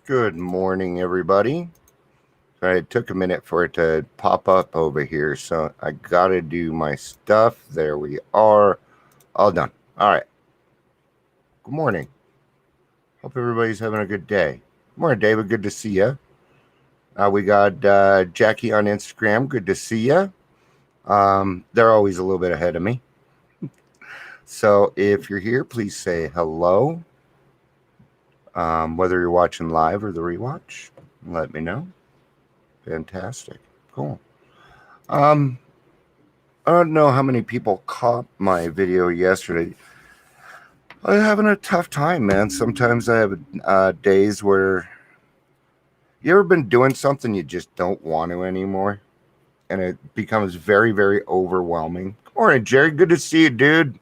Good morning, everybody. It took a minute for it to pop up over here, so I gotta do my stuff. There we are. All done. All right. Good morning. Hope everybody's having a good day. Good morning, David. Good to see you. We got Jackie on Instagram. Good to see you. They're always a little bit ahead of me. So if you're here, please say hello. Whether you're watching live or the rewatch, let me know. Fantastic. Cool. Um, I don't know how many people caught my video yesterday. I'm having a tough time, man. Sometimes I have days where you ever been doing something you just don't want to anymore, and it becomes very, very overwhelming. Good morning, Jerry. Good to see you, dude.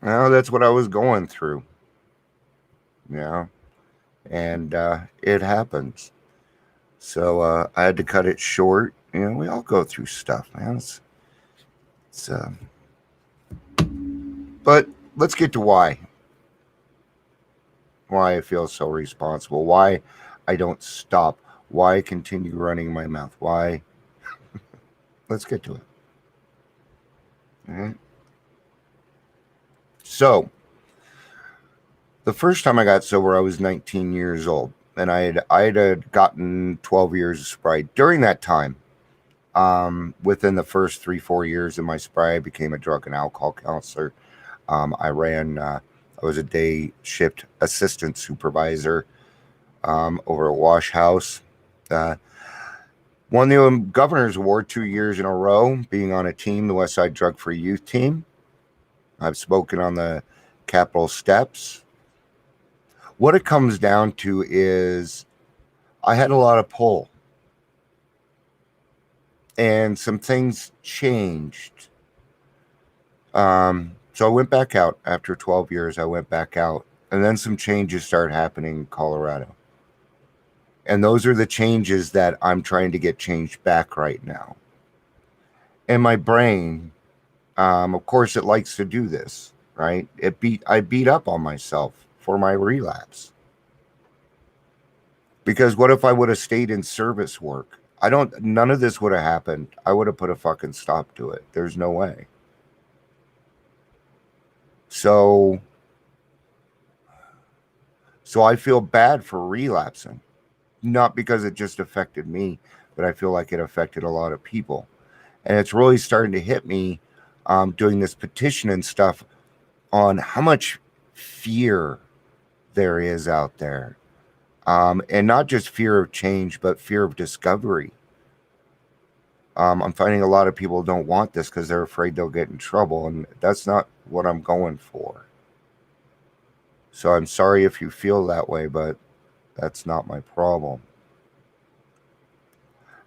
Well, that's what I was going through. Yeah, and it happens. So I had to cut it short. We all go through stuff, man. It's but let's get to why I feel so responsible, why I don't stop, why I continue running my mouth, why. Let's get to it. All right. So, the first time I got sober, I was 19 years old, and I had gotten 12 years of sobriety. During that time, within the first 3-4 years of my sobriety, I became a drug and alcohol counselor. I was a day shift assistant supervisor over at Wash House. Uh, Won the Governor's Award 2 years in a row, being on a team, the West Side Drug Free Youth Team. I've spoken on the Capitol steps. What it comes down to is I had a lot of pull, and some things changed. So I went back out after 12 years. I went back out, and then some changes started happening in Colorado. And those are the changes that I'm trying to get changed back right now. And my brain, of course, it likes to do this, right? I beat up on myself for my relapse. Because what if I would have stayed in service work? None of this would have happened. I would have put a fucking stop to it. There's no way. So I feel bad for relapsing. Not because it just affected me, but I feel like it affected a lot of people. And it's really starting to hit me doing this petition and stuff on how much fear there is out there. And not just fear of change, but fear of discovery. I'm finding a lot of people don't want this because they're afraid they'll get in trouble, and that's not what I'm going for. So I'm sorry if you feel that way, but that's not my problem.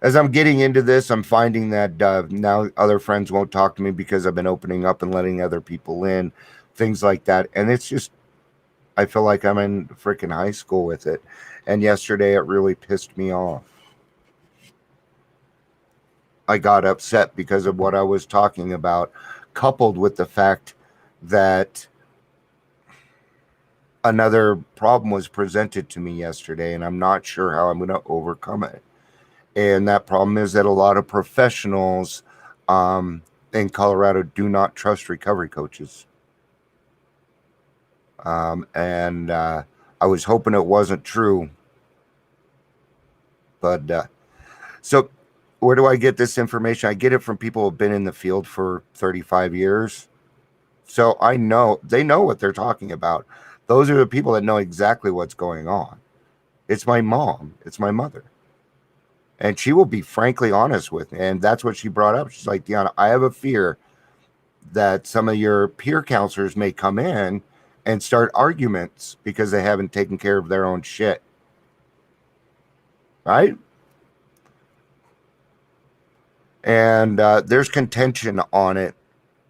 As I'm getting into this, I'm finding that now other friends won't talk to me because I've been opening up and letting other people in, things like that. And it's just, I feel like I'm in freaking high school with it. And yesterday it really pissed me off. I got upset because of what I was talking about, coupled with the fact that another problem was presented to me yesterday, and I'm not sure how I'm going to overcome it. And that problem is that a lot of professionals in Colorado do not trust recovery coaches. And I was hoping it wasn't true. But so where do I get this information? I get it from people who have been in the field for 35 years. So they know what they're talking about. Those are the people that know exactly what's going on. It's my mom. It's my mother. And she will be frankly honest with me. And that's what she brought up. She's like, Deanna, I have a fear that some of your peer counselors may come in and start arguments because they haven't taken care of their own shit. Right? And there's contention on it,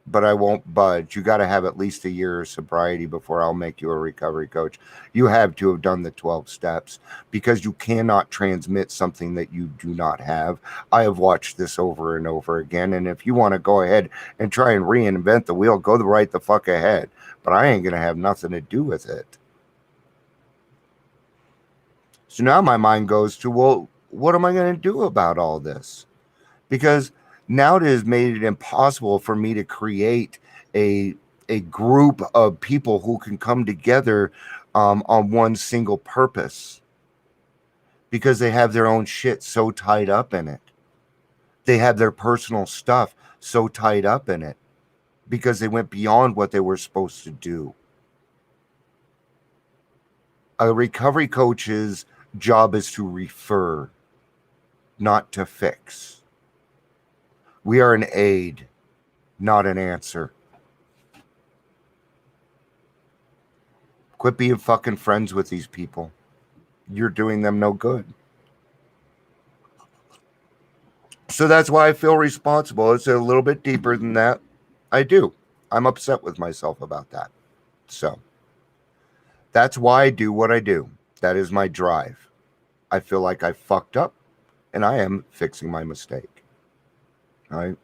but I won't budge. You got to have at least a year of sobriety before I'll make you a recovery coach. You have to have done the 12 steps because you cannot transmit something that you do not have. I have watched this over and over again. And if you want to go ahead and try and reinvent the wheel, go right the fuck ahead. But I ain't going to have nothing to do with it. So now my mind goes to, well, what am I going to do about all this? Because now it has made it impossible for me to create a a group of people who can come together on one single purpose, because they have their own shit so tied up in it. They have their personal stuff so tied up in it because they went beyond what they were supposed to do. A recovery coach's job is to refer, not to fix. We are an aid, not an answer. Quit being fucking friends with these people. You're doing them no good. So that's why I feel responsible. It's a little bit deeper than that. I do. I'm upset with myself about that. So that's why I do what I do. That is my drive. I feel like I fucked up and I am fixing my mistake. All right.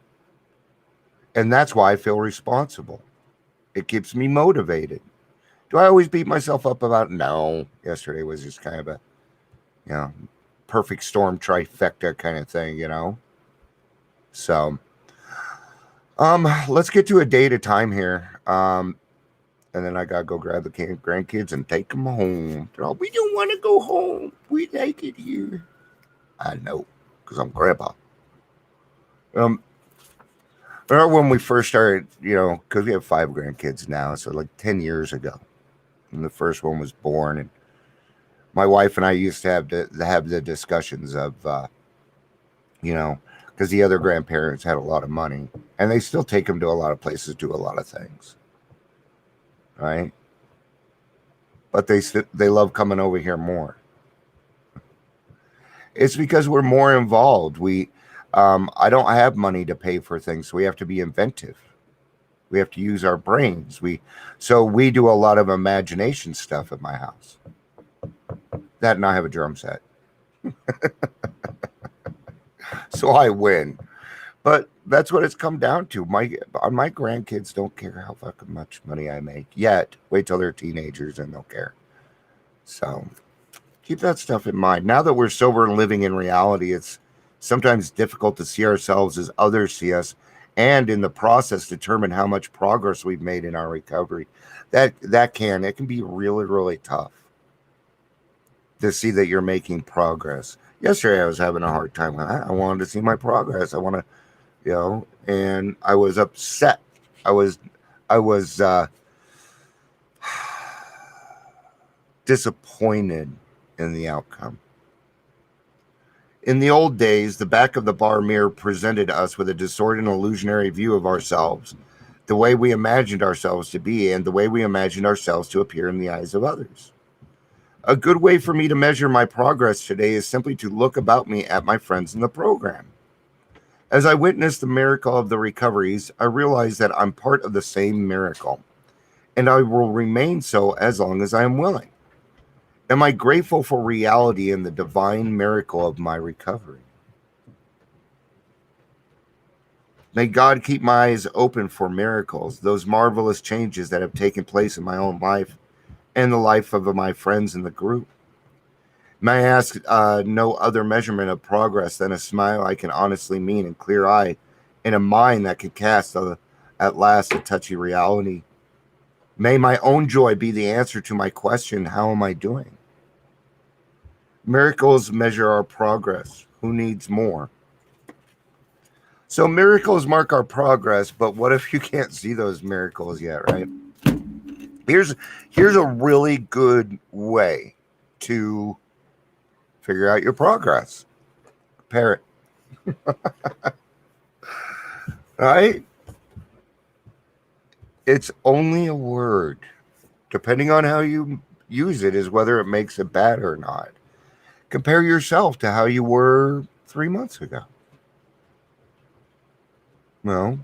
And that's why I feel responsible. It keeps me motivated. Do I always beat myself up about it? No. Yesterday was just kind of a, perfect storm trifecta kind of thing, So, let's get to a day at a time here. And then I gotta go grab the grandkids and take them home. They're all, we don't want to go home. We like it here. I know, because I'm grandpa. Remember when we first started, because we have 5 grandkids now, so like 10 years ago, when the first one was born, and my wife and I used to have the discussions of, because the other grandparents had a lot of money, and they still take them to a lot of places, do a lot of things, right? But they love coming over here more. It's because we're more involved. I don't have money to pay for things, so we have to be inventive. We have to use our brains. So we do a lot of imagination stuff at my house. That, and I have a drum set. So I win. But that's what it's come down to. My grandkids don't care how fucking much money I make yet. Wait till they're teenagers and they'll care. So keep that stuff in mind. Now that we're sober and living in reality, it's sometimes difficult to see ourselves as others see us, and in the process determine how much progress we've made in our recovery. It can be really, really tough to see that you're making progress. Yesterday I was having a hard time with that. I wanted to see my progress. I want to, and I was upset. I was disappointed in the outcome. In the old days, the back of the bar mirror presented us with a distorted and illusionary view of ourselves, the way we imagined ourselves to be, and the way we imagined ourselves to appear in the eyes of others. A good way for me to measure my progress today is simply to look about me at my friends in the program. As I witness the miracle of the recoveries, I realize that I'm part of the same miracle, and I will remain so as long as I am willing. Am I grateful for reality and the divine miracle of my recovery? May God keep my eyes open for miracles, those marvelous changes that have taken place in my own life and the life of my friends in the group. May I ask no other measurement of progress than a smile I can honestly mean and clear eye, and a mind that can cast at last a touchy reality. May my own joy be the answer to my question, how am I doing? Miracles measure our progress. Who needs more? So miracles mark our progress, but what if you can't see those miracles yet, right? Here's a really good way to figure out your progress. Parrot. Right? It's only a word. Depending on how you use it is whether it makes it bad or not. Compare yourself to how you were 3 months ago. Well,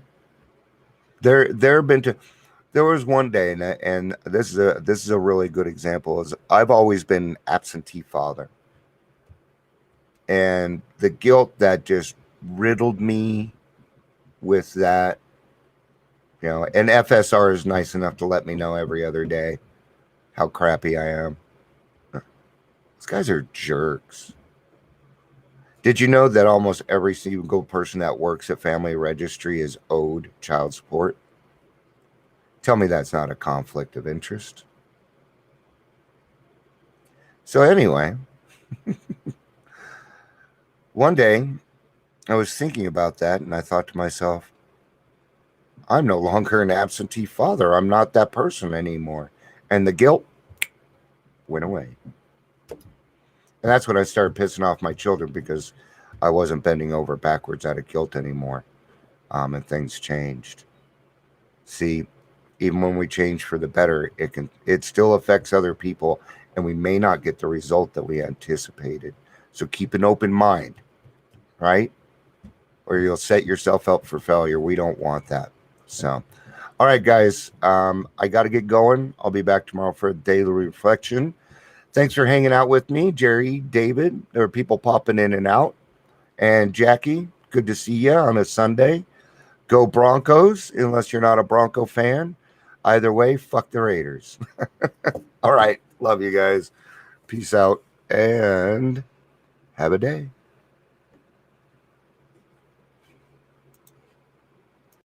there was one day, and this is a really good example. Is I've always been an absentee father, and the guilt that just riddled me with that, and FSR is nice enough to let me know every other day how crappy I am. These guys are jerks. Did you know that almost every single person that works at Family Registry is owed child support? Tell me that's not a conflict of interest. So anyway, one day I was thinking about that and I thought to myself, I'm no longer an absentee father. I'm not that person anymore. And the guilt went away. And that's when I started pissing off my children because I wasn't bending over backwards out of guilt anymore. And things changed. See, even when we change for the better, it still affects other people, and we may not get the result that we anticipated. So keep an open mind, right? Or you'll set yourself up for failure. We don't want that. So, all right, guys, I got to get going. I'll be back tomorrow for a daily reflection. Thanks for hanging out with me, Jerry, David. There are people popping in and out. And Jackie, good to see you on a Sunday. Go Broncos, unless you're not a Bronco fan. Either way, fuck the Raiders. All right. Love you guys. Peace out and have a day.